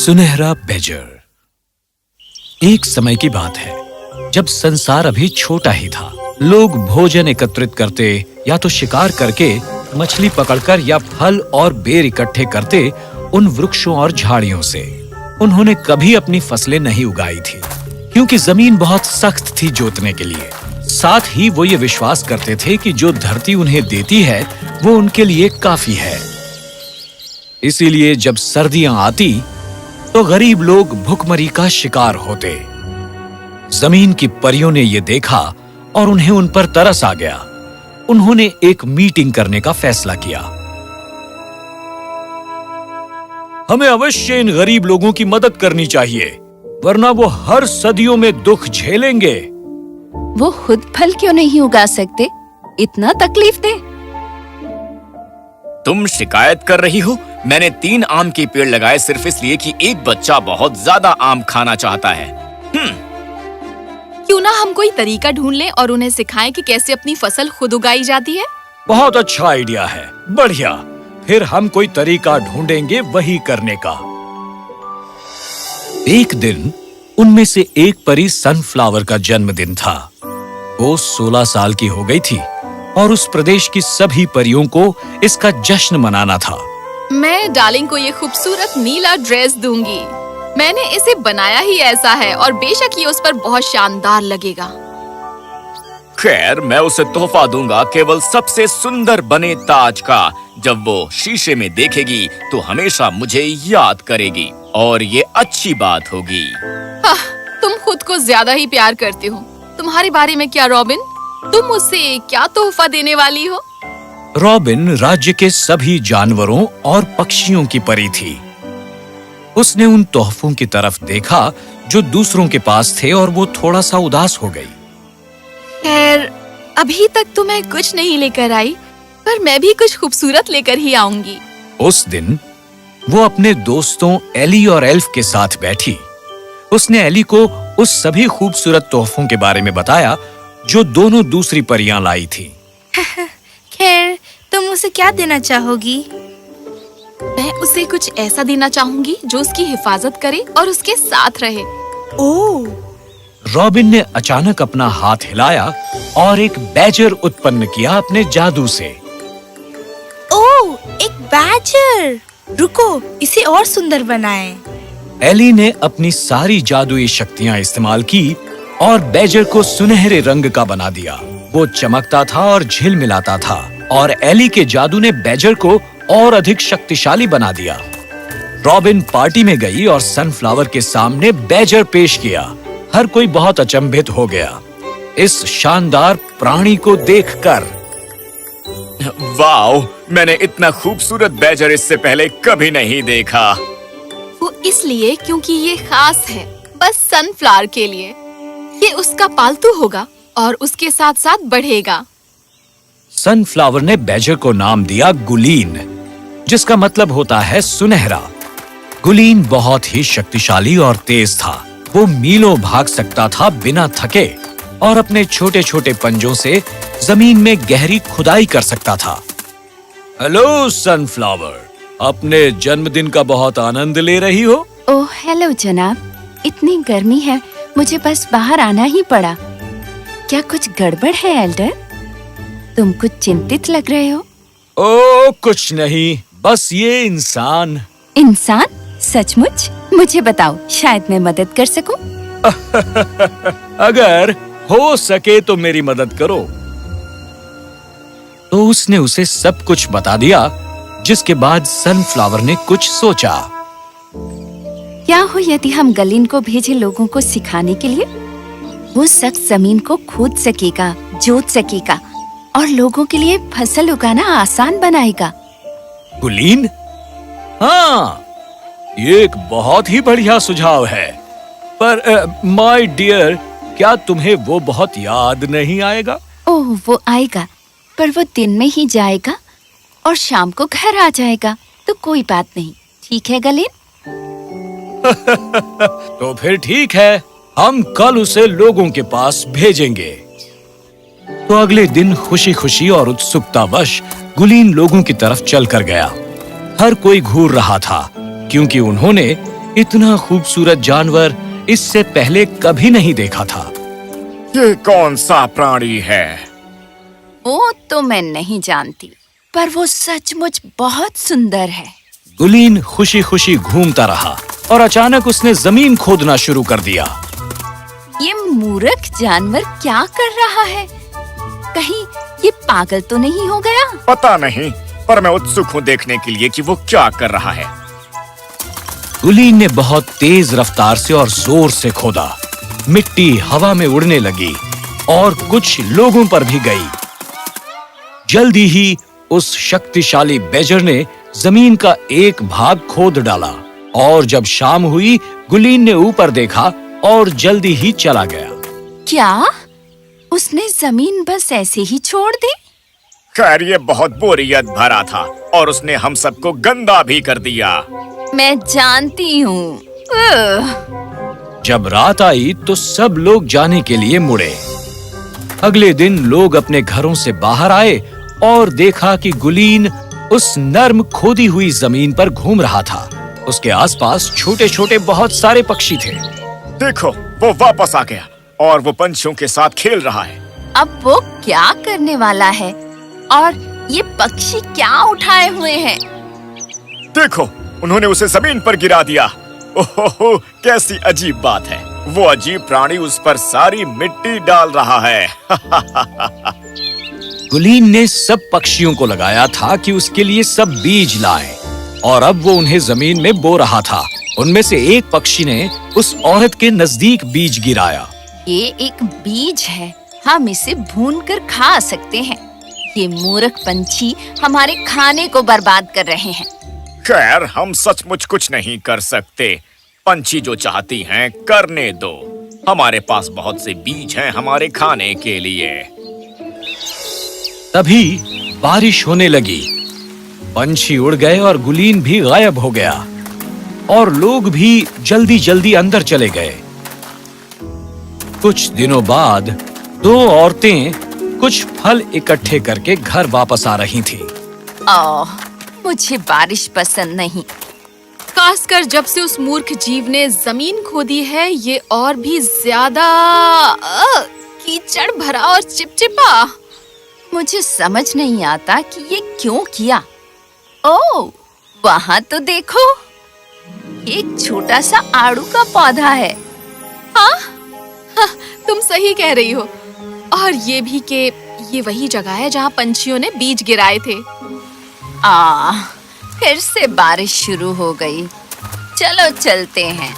सुनहरा बैजर। एक समय की बात है जब संसार अभी छोटा ही था। लोग भोजन एकत्रित करते या तो शिकार करके, मछली पकड़कर या फल और बेर इकट्ठे करते उन वृक्षों और झाड़ियों से। उन्होंने कभी अपनी फसलें नहीं उगाई थी क्योंकि जमीन बहुत सख्त थी जोतने के लिए। साथ ही वो ये विश्वास करते थे कि जो धरती उन्हें देती है वो उनके लिए काफी है। इसीलिए जब सर्दियां आती तो गरीब लोग भुखमरी का शिकार होते। जमीन की परियों ने ये देखा और उन्हें उन पर तरस आ गया। उन्होंने एक मीटिंग करने का फैसला किया। हमें अवश्य इन गरीब लोगों की मदद करनी चाहिए, वरना वो हर सदियों में दुख झेलेंगे। वो खुद फल क्यों नहीं उगा सकते? इतना तकलीफ दे। तुम शिकायत कर रही हो? मैंने 3 आम के पेड़ लगाए सिर्फ इसलिए कि एक बच्चा बहुत ज्यादा आम खाना चाहता है। क्यों ना हम कोई तरीका ढूंढ लें और उन्हें सिखाएं कि कैसे अपनी फसल खुद उगाई जाती है। बहुत अच्छा आइडिया है, बढ़िया। फिर हम कोई तरीका ढूंढेंगे वही करने का। एक दिन उनमें से एक परी सनफ्लावर का जन्मदिन था। वो 16 साल की हो गई थी और उस प्रदेश की सभी परियों को इसका जश्न मनाना था। मैं डार्लिंग को ये खूबसूरत नीला ड्रेस दूंगी। मैंने इसे बनाया ही ऐसा है और बेशक ये उस पर बहुत शानदार लगेगा। खैर, मैं उसे तोहफा दूंगा केवल सबसे सुंदर बने ताज का। जब वो शीशे में देखेगी तो हमेशा मुझे याद करेगी और ये अच्छी बात होगी। तुम खुद को ज्यादा ही प्यार करते हो। तुम्हारे बारे में क्या रॉबिन? तुम मुझसे क्या तोहफा देने वाली हो? रॉबिन राज्य के सभी जानवरों और पक्षियों की परी थी। उसने उन तोहफों की तरफ देखा जो दूसरों के पास थे और वो थोड़ा सा उदास हो गई। खैर, अभी तक तो मैं कुछ नहीं लेकर आई, पर मैं भी कुछ खूबसूरत लेकर ही आऊंगी। उस दिन वो अपने दोस्तों एली और एल्फ के साथ बैठी। उसने एली को उस सभी खूबसूरत तोहफों के बारे में बताया जो दोनों दूसरी परियां लाई थी। खैर, तुम उसे क्या देना चाहोगी? मैं उसे कुछ ऐसा देना चाहूंगी जो उसकी हिफाजत करे और उसके साथ रहे। ओह! रॉबिन ने अचानक अपना हाथ हिलाया और एक बैजर उत्पन्न किया अपने जादू से। ओह, एक बैजर! रुको, इसे और सुंदर बनाएं। एली ने अपनी सारी जादुई शक्तियां इस्तेमाल की और बैजर को सुनहरे रंग का बना दिया। वो चमकता था और झिलमिलाता था और एली के जादू ने बैजर को और अधिक शक्तिशाली बना दिया। रॉबिन पार्टी में गई और सनफ्लावर के सामने बैजर पेश किया। हर कोई बहुत अचंभित हो गया इस शानदार प्राणी को देखकर। वाओ, मैंने इतना खूबसूरत बैजर इससे पहले कभी नहीं देखा। वो इसलिए क्योंकि ये खास है, बस सनफ्लावर के लिए। ये उसका पालतू होगा और उसके साथ साथ बढ़ेगा। सनफ्लावर ने बैजर को नाम दिया गुलीन, जिसका मतलब होता है सुनहरा। गुलीन बहुत ही शक्तिशाली और तेज था। वो मीलों भाग सकता था बिना थके और अपने छोटे छोटे पंजों से जमीन में गहरी खुदाई कर सकता था। हेलो सनफ्लावर, अपने जन्मदिन का बहुत आनंद ले रही हो? ओह हेलो जनाब, इतनी गर्मी है, मुझे बस बाहर आना ही पड़ा। क्या कुछ गड़बड़ है एल्डर? तुम कुछ चिंतित लग रहे हो। ओह कुछ नहीं, बस ये इंसान। इंसान? सचमुच? मुझे बताओ, शायद मैं मदद कर सकूं। अगर हो सके तो मेरी मदद करो। तो उसने उसे सब कुछ बता दिया, जिसके बाद सनफ्लावर ने कुछ सोचा। क्या हो यदि हम गलीन को भेजे लोगों को सिखाने के लिए? वो सख्त जमीन को खोद सकेगा, जोत सकेगा और लोगों के लिए फसल उगाना आसान बनाएगा। गुलीन? हाँ, ये एक बहुत ही बढ़िया सुझाव है। पर माय डियर, क्या तुम्हें वो बहुत याद नहीं आएगा? ओह, वो आएगा, पर वो दिन में ही जाएगा और शाम को घर आ जाएगा, तो कोई बात नहीं। ठीक है गलीन? तो फिर ठीक है, हम कल उसे लोगों के पास भेजेंगे। तो अगले दिन खुशी खुशी और उत्सुकतावश गुलीन लोगों की तरफ चल कर गया। हर कोई घूर रहा था क्योंकि उन्होंने इतना खूबसूरत जानवर इससे पहले कभी नहीं देखा था। ये कौन सा प्राणी है? वो तो मैं नहीं जानती, पर वो सचमुच बहुत सुंदर है। गुलीन खुशी खुशी घूमता रहा और अचानक उसने जमीन खोदना शुरू कर दिया। ये मूर्ख जानवर क्या कर रहा है? कहीं ये पागल तो नहीं हो गया? पता नहीं, पर मैं उत्सुक हूँ देखने के लिए कि वो क्या कर रहा है। गुलीन ने बहुत तेज रफ्तार से और जोर से खोदा। मिट्टी हवा में उड़ने लगी और कुछ लोगों पर भी गई। जल्दी ही उस शक्तिशाली बैजर ने जमीन का एक भाग खोद डाला और जब शाम हुई, गुलीन ने ऊपर देखा और जल्दी ही चला गया। क्या उसने जमीन बस ऐसे ही छोड़ दी? खैर, ये बहुत बोरियत भरा था और उसने हम सबको गंदा भी कर दिया। मैं जानती हूँ। जब रात आई तो सब लोग जाने के लिए मुड़े। अगले दिन लोग अपने घरों से बाहर आए और देखा कि गुलीन उस नर्म खोदी हुई जमीन पर घूम रहा था। उसके आसपास छोटे छोटे बहुत सारे पक्षी थे। देखो, वो वापस आ गया और वो पंछियों के साथ खेल रहा है। अब वो क्या करने वाला है? और ये पक्षी क्या उठाए हुए हैं? देखो, उन्होंने उसे जमीन पर गिरा दिया। ओहो, कैसी अजीब बात है। वो अजीब प्राणी उस पर सारी मिट्टी डाल रहा है। गुलीन ने सब पक्षियों को लगाया था कि उसके लिए सब बीज लाए और अब वो उन्हें जमीन में बो रहा था। उनमें से एक पक्षी ने उस औरत के नजदीक बीज गिराया। ये एक बीज है, हम इसे भूनकर खा सकते हैं। ये मूर्ख पंछी हमारे खाने को बर्बाद कर रहे हैं। खैर, हम सचमुच कुछ नहीं कर सकते। पंछी जो चाहती हैं करने दो। हमारे पास बहुत से बीज हैं हमारे खाने के लिए। तभी बारिश होने लगी। पंछी उड़ गए और गुलीन भी गायब हो गया और लोग भी जल्दी जल्दी अंदर चले गए। कुछ दिनों बाद दो औरतें कुछ फल इकट्ठे करके घर वापस आ रही थीं। ओह, मुझे बारिश पसंद नहीं। खासकर जब से उस मूर्ख जीव ने जमीन खोदी है, ये और भी ज्यादा कीचड़ भरा और चिपचिपा। मुझे समझ नहीं आता कि ये क्यों किया। ओह, वहाँ तो देखो, एक छोटा सा आड़ू का पौधा है। हाँ, तुम सही कह रही हो। और ये भी कि ये वही जगह है जहाँ पंछियों ने बीज गिराए थे। फिर से बारिश शुरू हो गई। चलो चलते हैं।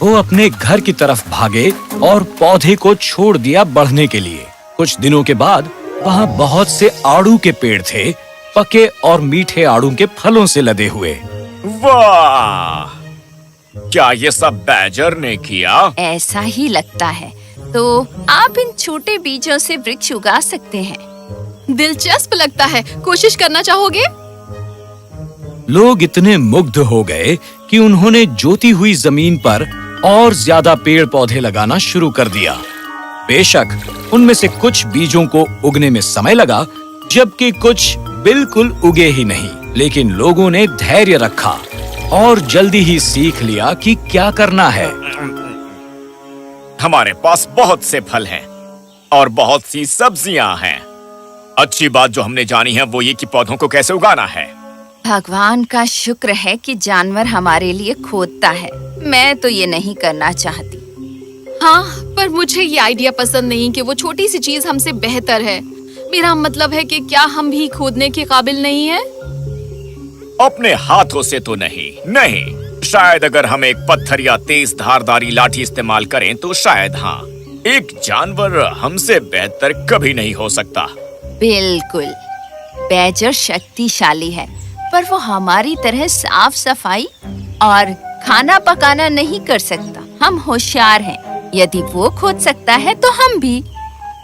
वो अपने घर की तरफ भागे और पौधे को छोड़ दिया बढ़ने के लिए। कुछ दिनों के बाद वहाँ बहुत से आड़ू के पेड़ थे, पके और मीठे आड़ू के फलों से लदे हुए। वाह! क्या ये सब बैजर ने किया? ऐसा ही लगता है। तो आप इन छोटे बीजों से वृक्ष उगा सकते हैं। दिलचस्प लगता है, कोशिश करना चाहोगे? लोग इतने मुग्ध हो गए कि उन्होंने जोती हुई जमीन पर और ज्यादा पेड़ पौधे लगाना शुरू कर दिया। बेशक उनमें से कुछ बीजों को उगने में समय लगा, जबकि कुछ बिल्कुल उगे ही नहीं। लेकिन लोगों ने धैर्य रखा और जल्दी ही सीख लिया कि क्या करना है। हमारे पास बहुत से फल हैं और बहुत सी सब्जियां हैं। अच्छी बात जो हमने जानी है वो ये कि पौधों को कैसे उगाना है। भगवान का शुक्र है कि जानवर हमारे लिए खोदता है। मैं तो ये नहीं करना चाहती। हाँ, पर मुझे ये आइडिया पसंद नहीं कि वो छोटी सी चीज हमसे बेहतर है। मेरा मतलब है कि क्या हम भी खोदने के काबिल नहीं हैं? अपने हाथों से तो नहीं। शायद अगर हम एक पत्थर या तेज धारदारी लाठी इस्तेमाल करें तो शायद हाँ। एक जानवर हमसे बेहतर कभी नहीं हो सकता। बिल्कुल, बैजर शक्तिशाली है, पर वो हमारी तरह साफ सफाई और खाना पकाना नहीं कर सकता। हम होशियार हैं। यदि वो खोद सकता है तो हम भी।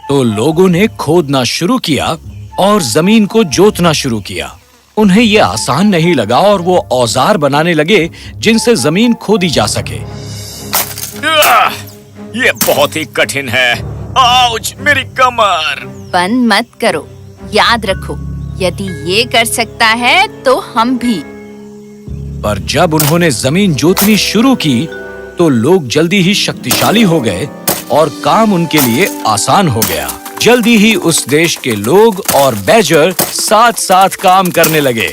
तो लोगों ने खोदना शुरू किया और जमीन को जोतना शुरू किया। उन्हें ये आसान नहीं लगा और वो औजार बनाने लगे जिनसे जमीन खोदी जा सके। ये बहुत ही कठिन है। आउच, मेरी कमर। बंद मत करो। याद रखो, यदि ये कर सकता है तो हम भी। पर जब उन्होंने जमीन जोतनी शुरू की तो लोग जल्दी ही शक्तिशाली हो गए और काम उनके लिए आसान हो गया। जल्दी ही उस देश के लोग और बैजर साथ साथ काम करने लगे।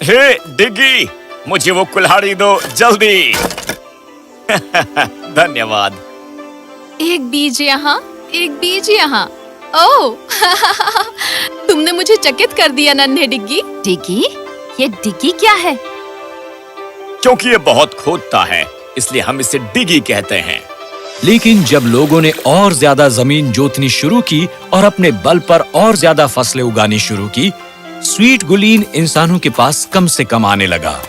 हे डिग्गी, मुझे वो कुल्हाड़ी दो जल्दी। धन्यवाद। एक बीज यहाँ, एक बीज यहाँ। ओह, तुमने मुझे चकित कर दिया नन्हे डिग्गी। डिग्गी? ये डिग्गी क्या है? क्योंकि ये बहुत खोदता है, इसलिए हम इसे डिग्गी कहते हैं। लेकिन जब लोगों ने और ज्यादा जमीन जोतनी शुरू की और अपने बल पर और ज्यादा फसलें उगानी शुरू की, स्वीट गुलीन इंसानों के पास कम से कम आने लगा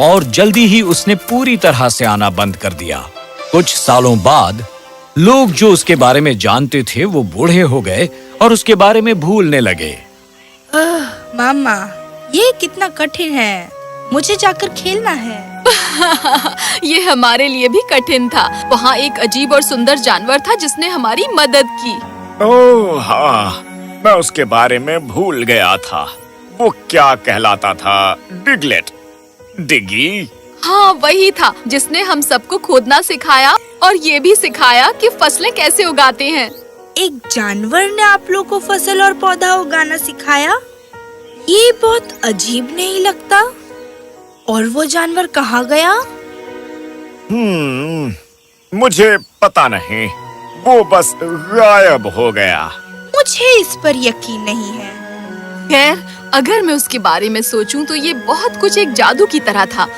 और जल्दी ही उसने पूरी तरह से आना बंद कर दिया। कुछ सालों बाद लोग जो उसके बारे में जानते थे वो बूढ़े हो गए और उसके बारे में भूलने लगे। मामा, ये कितना कठिन है। मुझे जाकर खेलना है। ये हमारे लिए भी कठिन था। वहाँ एक अजीब और सुंदर जानवर था जिसने हमारी मदद की। ओह हाँ, मैं उसके बारे में भूल गया था। वो क्या कहलाता था? डिगलेट। डिग्गी? हाँ, वही था जिसने हम सबको खोदना सिखाया और ये भी सिखाया कि फसलें कैसे उगाते हैं। एक जानवर ने आप लोग को फसल और पौधा उगाना सिखाया? ये बहुत अजीब नहीं लगता? और वो जानवर कहाँ गया? मुझे पता नहीं, वो बस गायब हो गया। मुझे इस पर यकीन नहीं है। खैर, अगर मैं उसके बारे में सोचूं तो ये बहुत कुछ एक जादू की तरह था।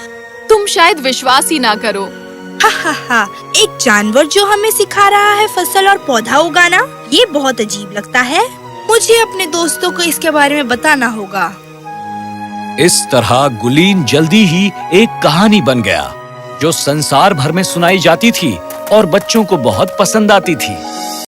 तुम शायद विश्वास ही ना करो। हा, एक जानवर जो हमें सिखा रहा है फसल और पौधा उगाना, ये बहुत अजीब लगता है। मुझे अपने दोस्तों को इसके बारे में बताना होगा। इस तरह गुलीन जल्दी ही एक कहानी बन गया जो संसार भर में सुनाई जाती थी और बच्चों को बहुत पसंद आती थी।